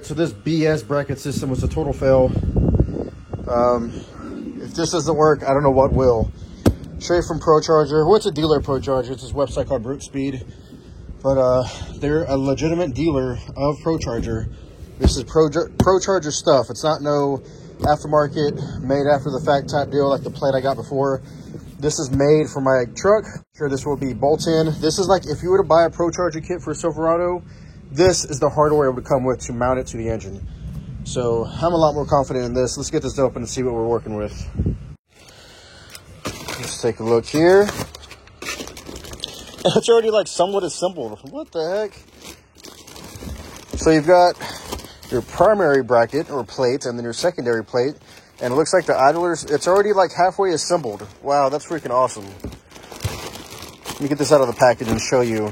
So this BS bracket system was a total fail. If this doesn't work, I don't know what will. Straight from ProCharger. What's a dealer ProCharger? It's this website called Brute Speed. But they're a legitimate dealer of ProCharger. This is ProCharger stuff. It's not no aftermarket, made after the fact type deal like the plate I got before. This is made for my truck. Sure, this will be bolt-in. This is like if you were to buy a ProCharger kit for a Silverado, this is the hardware it would come with to mount it to the engine. So I'm a lot more confident in this. Let's get this open and see what we're working with. Let's take a look here. It's already like somewhat assembled. What the heck? So you've got your primary bracket or plate and then your secondary plate. And it looks like the idlers, it's already like halfway assembled. Wow, that's freaking awesome. Let me get this out of the package and show you.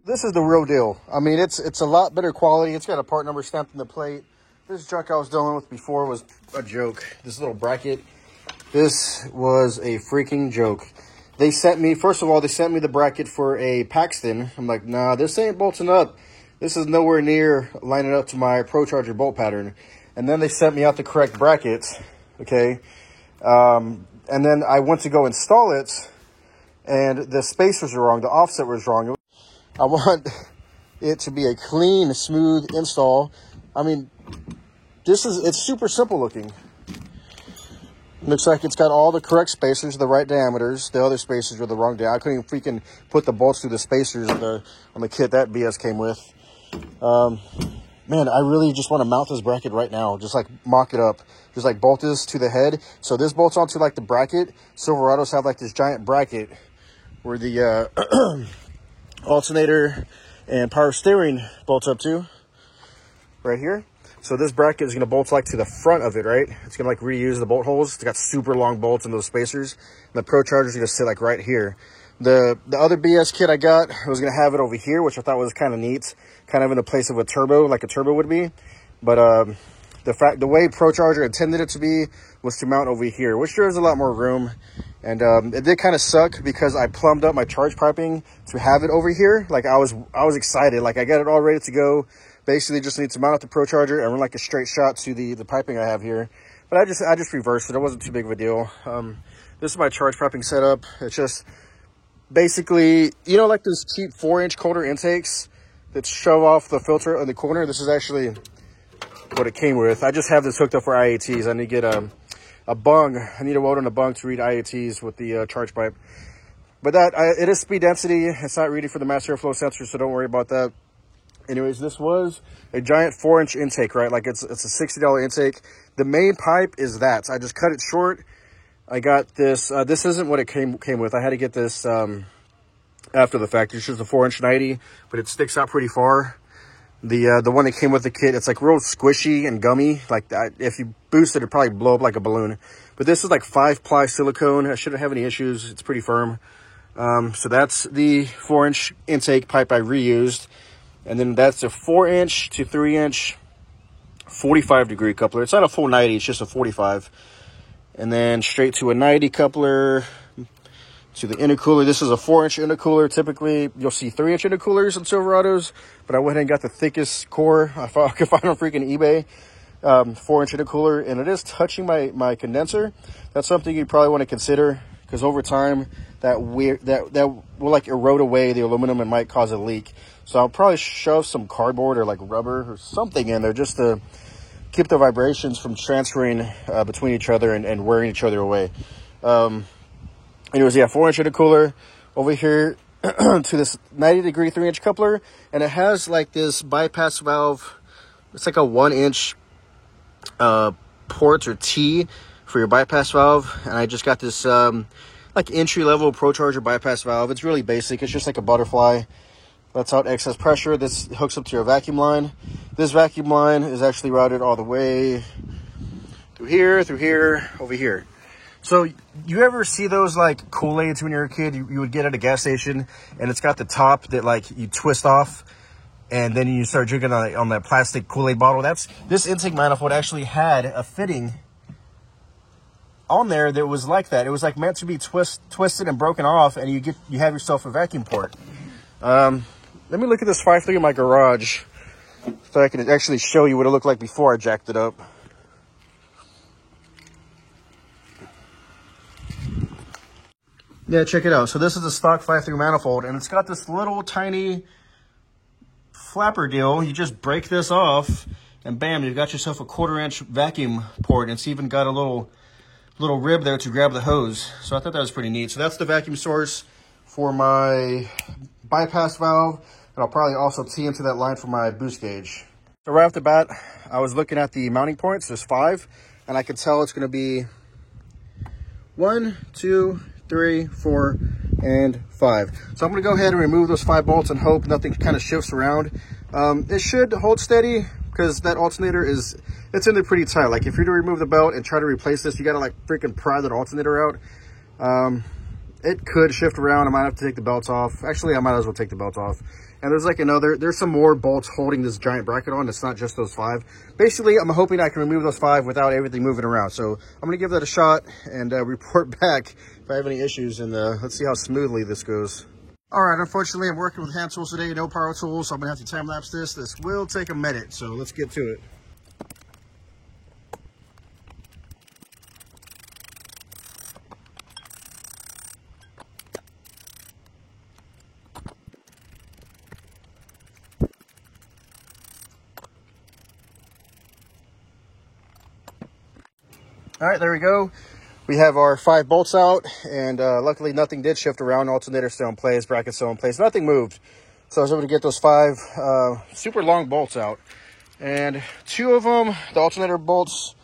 This is the real deal. I mean, it's a lot better quality. It's got a part number stamped in the plate. This junk I was dealing with before was a joke. This little bracket, this was a freaking joke. They sent me, first of all, they sent me the bracket for a Paxton. I'm like, nah, this ain't bolting up. This is nowhere near lining up to my ProCharger bolt pattern. And then they sent me out the correct brackets, okay? And then I went to go install it, and the spacers were wrong. The offset was wrong. I want it to be a clean, smooth install. I mean, it's super simple looking. Looks like it's got all the correct spacers, the right diameters. The other spacers were the wrong diameter. I couldn't even freaking put the bolts through the spacers on the kit that BS came with. Man, I really just want to mount this bracket right now. Just like mock it up. Just like bolt this to the head. So this bolts onto like the bracket. Silverados have like this giant bracket where the alternator and power steering bolts up to. Right here. So this bracket is going to bolt like to the front of it, right? It's going to like reuse the bolt holes. It's got super long bolts in those spacers. And the ProCharger is going to sit like right here. The other BS kit I got was going to have it over here, which I thought was kind of neat. Kind of in the place of a turbo, like a turbo would be. But the way ProCharger intended it to be was to mount over here, which there is a lot more room. And it did kind of suck because I plumbed up my charge piping to have it over here. Like I was excited. Like I got it all ready to go. Basically just need to mount up the ProCharger and run like a straight shot to the piping I have here. But I just reversed it. It wasn't too big of a deal. This is my charge piping setup. It's just basically, you know, like those cheap 4-inch Kohler intakes that shove off the filter in the corner. This is actually what it came with. I just have this hooked up for IATs. I need to get a bung. I need to weld on a bung to read IATs with the charge pipe. But it is speed density. It's not reading for the mass airflow sensor, so don't worry about that. Anyways, this was a giant 4-inch intake, right? Like it's a $60 intake. The main pipe is that. So I just cut it short. I got this. This isn't what it came with. I had to get this after the fact. It's just a 4-inch 90, but it sticks out pretty far. The one that came with the kit, it's like real squishy and gummy. Like that, if you boost it, it'd probably blow up like a balloon. But this is like 5-ply silicone. I shouldn't have any issues. It's pretty firm. So that's the 4-inch intake pipe I reused. And then that's a 4-inch to 3-inch 45-degree coupler. It's not a full 90, it's just a 45. And then straight to a 90 coupler to the intercooler. This is a 4-inch intercooler. Typically, you'll see 3-inch intercoolers in Silverados, but I went ahead and got the thickest core I could find on freaking eBay. 4-inch intercooler, and it is touching my condenser. That's something you probably want to consider, because over time that will like erode away the aluminum and might cause a leak. So I'll probably shove some cardboard or like rubber or something in there just to keep the vibrations from transferring between each other and wearing each other away. Anyways, yeah, 4-inch intercooler over here to this 90-degree 3-inch coupler, and it has like this bypass valve. It's like a 1-inch port or T for your bypass valve, and I just got this like entry-level ProCharger bypass valve. It's really basic. It's just like a butterfly. Lets out excess pressure. This hooks up to your vacuum line. This vacuum line is actually routed all the way through here, over here. So you ever see those like Kool-Aids when you're a kid? You would get at a gas station, and it's got the top that like you twist off, and then you start drinking on that plastic Kool-Aid bottle. This intake manifold actually had a fitting on there that was like that. It was like meant to be twisted and broken off, and you have yourself a vacuum port. Let me look at this 5.3 in my garage. so I can actually show you what it looked like before I jacked it up. Yeah, check it out. So this is a stock 5-through manifold, and it's got this little tiny flapper deal. You just break this off, and bam, you've got yourself a 1/4-inch vacuum port. And it's even got a little rib there to grab the hose. So I thought that was pretty neat. So that's the vacuum source for my bypass valve, and I'll probably also tee into that line for my boost gauge. So right off the bat, I was looking at the mounting points. There's 5, and I could tell it's going to be 1, 2, 3, 4, and 5. So I'm going to go ahead and remove those 5 bolts and hope nothing kind of shifts around. It should hold steady because that alternator it's in there pretty tight. Like if you're to remove the belt and try to replace this, you got to like freaking pry that alternator out. It could shift around. I might have to take the belts off. Actually, I might as well take the belts off. And there's some more bolts holding this giant bracket on. It's not just those 5. Basically, I'm hoping I can remove those 5 without everything moving around. So I'm going to give that a shot and report back if I have any issues. And let's see how smoothly this goes. All right, unfortunately, I'm working with hand tools today, no power tools. So I'm going to have to time lapse this. This will take a minute. So let's get to it. All right, there we go. We have our 5 bolts out, and luckily nothing did shift around. Alternator still in place, bracket still in place, nothing moved. So I was able to get those 5 super long bolts out. And 2 of them, the alternator bolts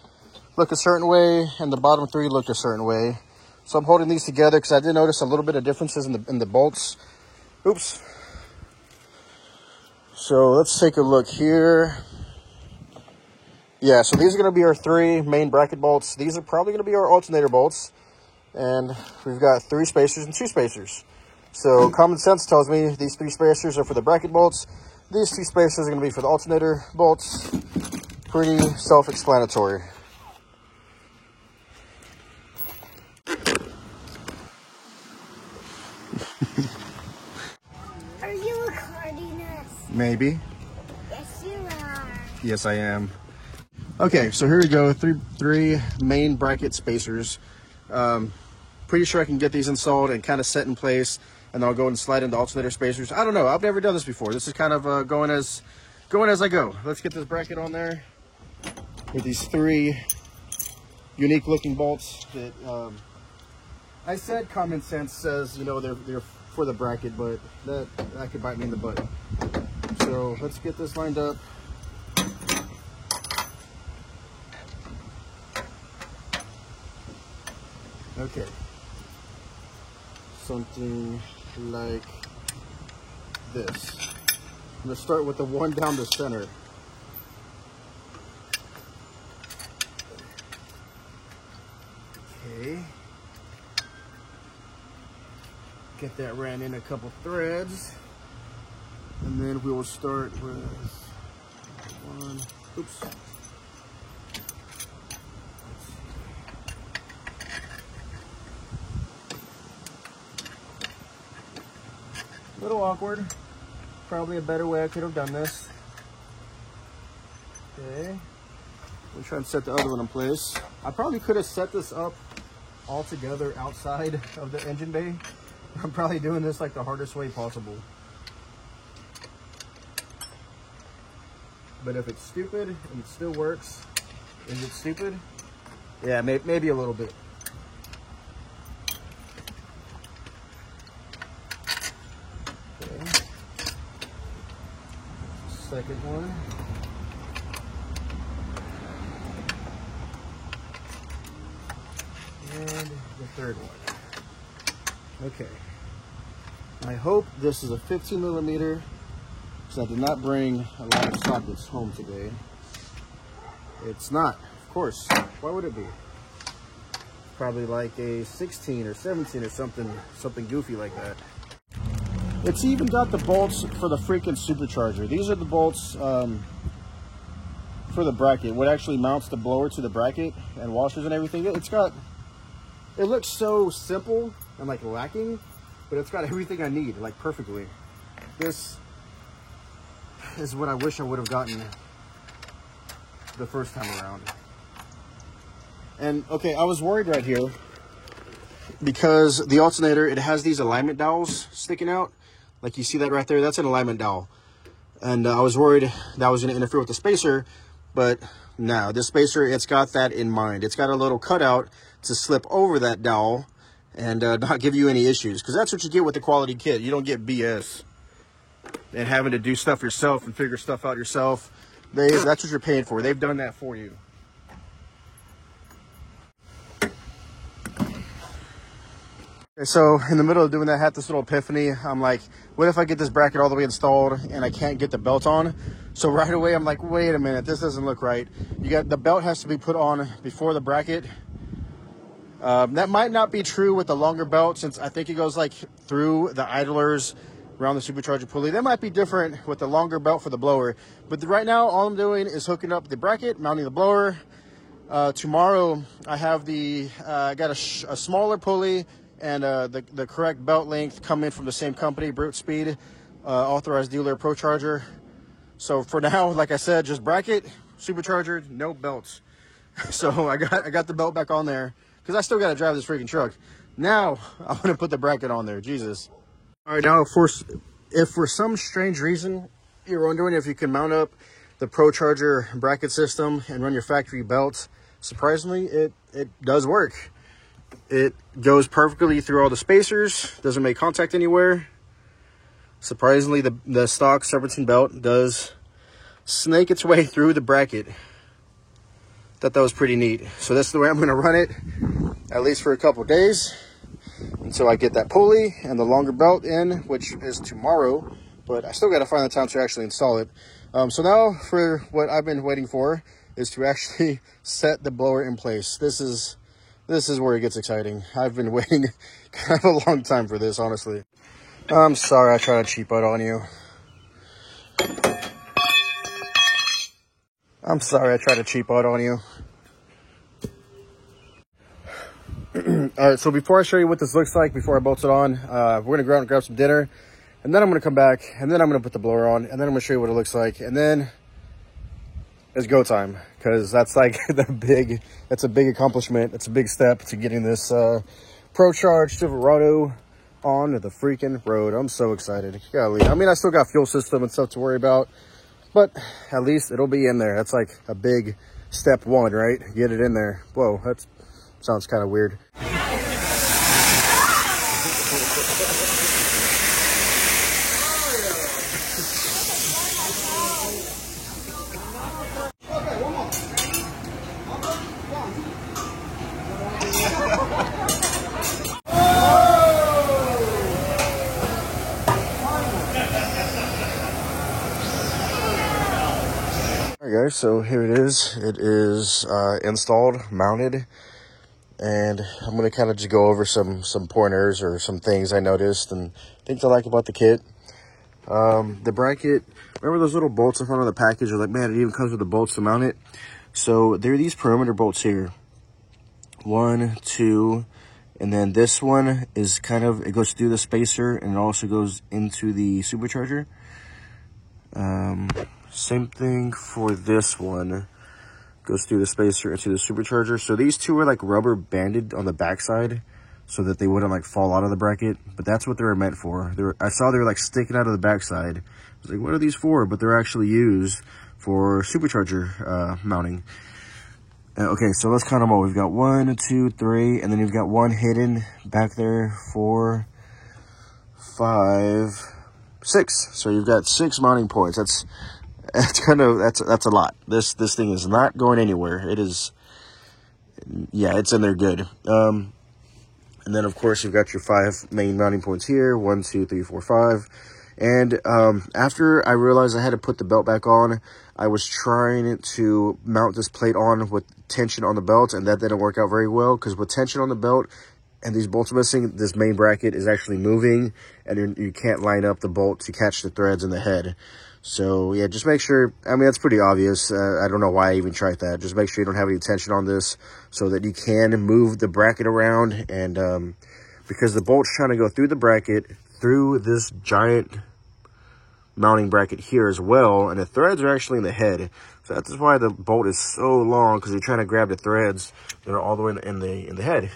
look a certain way, and the bottom 3 look a certain way. So I'm holding these together because I did notice a little bit of differences in the bolts. Oops. So let's take a look here. Yeah, so these are going to be our 3 main bracket bolts. These are probably going to be our alternator bolts. And we've got 3 spacers and 2 spacers. So common sense tells me these 3 spacers are for the bracket bolts. These 2 spacers are going to be for the alternator bolts. Pretty self-explanatory. Are you recording us? Maybe. Yes, you are. Yes, I am. Okay, so here we go. Three main bracket spacers. Pretty sure I can get these installed and kind of set in place, and then I'll go and slide into alternator spacers. I don't know. I've never done this before. This is kind of going as I go. Let's get this bracket on there with these 3 unique looking bolts that I said common sense says, you know, they're for the bracket, but that could bite me in the butt. So let's get this lined up. Okay, something like this. I'm gonna start with the one down the center. Okay, get that ran in a couple threads, and then we will start with 1. Oops. A little awkward. Probably a better way I could have done this. Okay. We'll try and set the other one in place. I probably could have set this up all together outside of the engine bay. I'm probably doing this like the hardest way possible. But if it's stupid and it still works, is it stupid? Yeah, maybe a little bit. Second one. And the third one. Okay. I hope this is a 15 millimeter, because I did not bring a lot of sockets home today. It's not, of course. Why would it be? Probably like a 16 or 17 or something goofy like that. It's even got the bolts for the freaking supercharger. These are the bolts for the bracket. What actually mounts the blower to the bracket and washers and everything. It looks so simple and like lacking, but it's got everything I need, like perfectly. This is what I wish I would have gotten the first time around. And okay, I was worried right here because the alternator, it has these alignment dowels sticking out. Like you see that right there, that's an alignment dowel. And I was worried that was gonna interfere with the spacer, but no, this spacer, it's got that in mind. It's got a little cutout to slip over that dowel and not give you any issues, because that's what you get with the quality kit. You don't get BS and having to do stuff yourself and figure stuff out yourself. That's what you're paying for. They've done that for you. Okay, so in the middle of doing that, I had this little epiphany. I'm like, what if I get this bracket all the way installed and I can't get the belt on? So right away, I'm like, wait a minute, this doesn't look right. The belt has to be put on before the bracket. That might not be true with the longer belt, since I think it goes like through the idlers around the supercharger pulley. That might be different with the longer belt for the blower. But right now, all I'm doing is hooking up the bracket, mounting the blower. Tomorrow, I have I got a smaller pulley and the correct belt length come in from the same company, Brute Speed, authorized dealer Pro Charger. So for now, like I said, just bracket, supercharger, no belts. So I got the belt back on there because I still got to drive this freaking truck. Now I'm gonna put the bracket on there. Jesus. All right, now if for some strange reason you're wondering if you can mount up the Pro Charger bracket system and run your factory belts, surprisingly, it does work. It goes perfectly through all the spacers, doesn't make contact anywhere. Surprisingly, the stock Serpentine belt does snake its way through the bracket. Thought that was pretty neat. So that's the way I'm going to run it, at least for a couple days, until I get that pulley and the longer belt in, which is tomorrow. But I still got to find the time to actually install it. So now for what I've been waiting for is to actually set the blower in place. This is where it gets exciting. I've been waiting kind of a long time for this, honestly. I'm sorry I tried to cheap out on you. I'm sorry I tried to cheap out on you. All right, so before I show you what this looks like, before I bolt it on, we're gonna go out and grab some dinner, and then I'm gonna come back, and then I'm gonna put the blower on, and then I'm gonna show you what it looks like, and then it's go time, because that's like that's a big accomplishment. It's a big step to getting this Pro Charge Silverado on the freaking road. I'm so excited. Golly. I mean, I still got fuel system and stuff to worry about, but at least it'll be in there. That's like a big step one, right? Get it in there. Whoa, that sounds kind of weird. Alright guys, so here it is. It is installed, mounted, and I'm going to kind of just go over some pointers or some things I noticed and things I like about the kit. The bracket, remember those little bolts in front of the package? You're like, man, it even comes with the bolts to mount it. So there are these perimeter bolts here. 1, 2, and then this one is kind of, it goes through the spacer and it also goes into the supercharger. Same thing for this one. Goes through the spacer into the supercharger. So these two are like rubber banded on the backside so that they wouldn't like fall out of the bracket. But that's what they were meant for. I saw they were like sticking out of the backside. I was like, what are these for? But they're actually used for supercharger mounting. Okay, so let's count them all. We've got 1, 2, 3, and then you've got one hidden back there. 4, 5, 6. So you've got 6 mounting points. That's a lot. This thing is not going anywhere. It is, yeah, it's in there good. And then of course you've got your 5 main mounting points here. 1, 2, 3, 4, 5. And after I realized I had to put the belt back on, I was trying to mount this plate on with tension on the belt, and that didn't work out very well, because with tension on the belt and these bolts missing, this main bracket is actually moving, and you can't line up the bolt to catch the threads in the head. So yeah, just make sure, I mean, that's pretty obvious. I don't know why I even tried that. Just make sure you don't have any tension on this so that you can move the bracket around. And because the bolt's trying to go through the bracket, through this giant mounting bracket here as well, and the threads are actually in the head. So that's why the bolt is so long, because you're trying to grab the threads that are all the way in the head.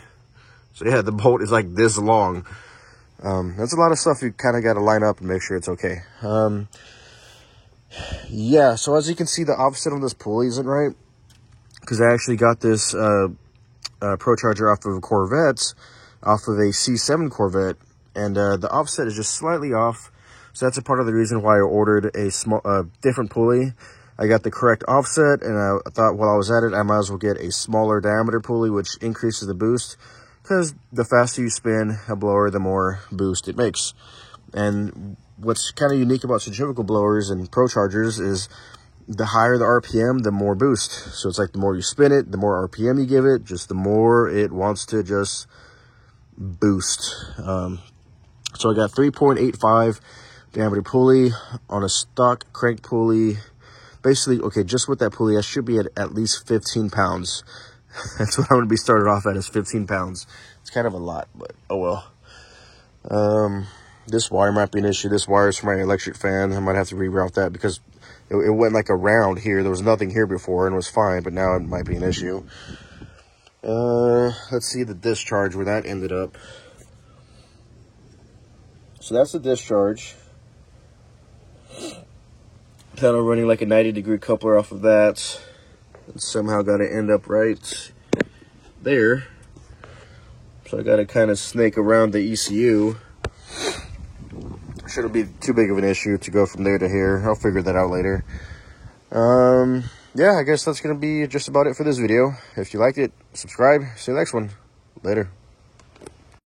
So yeah, the bolt is like this long. That's a lot of stuff you kind of got to line up and make sure it's okay. Yeah, so as you can see, the offset on this pulley isn't right, because I actually got this Pro Charger off of a Corvette, off of a C7 Corvette, and the offset is just slightly off. So that's a part of the reason why I ordered a different pulley. I got the correct offset, and I thought while I was at it, I might as well get a smaller diameter pulley, which increases the boost, because the faster you spin a blower, the more boost it makes. And what's kind of unique about centrifugal blowers and Pro Chargers is the higher the RPM, the more boost. So it's like the more you spin it, the more RPM you give it, just the more it wants to just boost. So I got 3.85 diameter pulley on a stock crank pulley. Basically, okay, just with that pulley, I should be at least 15 pounds. That's what I'm going to be started off at, is 15 pounds. It's kind of a lot, but oh well. This wire might be an issue. This wire is for my electric fan. I might have to reroute that, because it went like around here. There was nothing here before and it was fine, but now it might be an issue. Let's see the discharge, where that ended up. So that's the discharge. Plan on running like a 90-degree coupler off of that. And somehow got to end up right there. So I got to kind of snake around the ECU. Shouldn't be too big of an issue to go from there to here. I'll figure that out later. Yeah, I guess that's going to be just about it for this video. If you liked it, subscribe. See you next one. Later.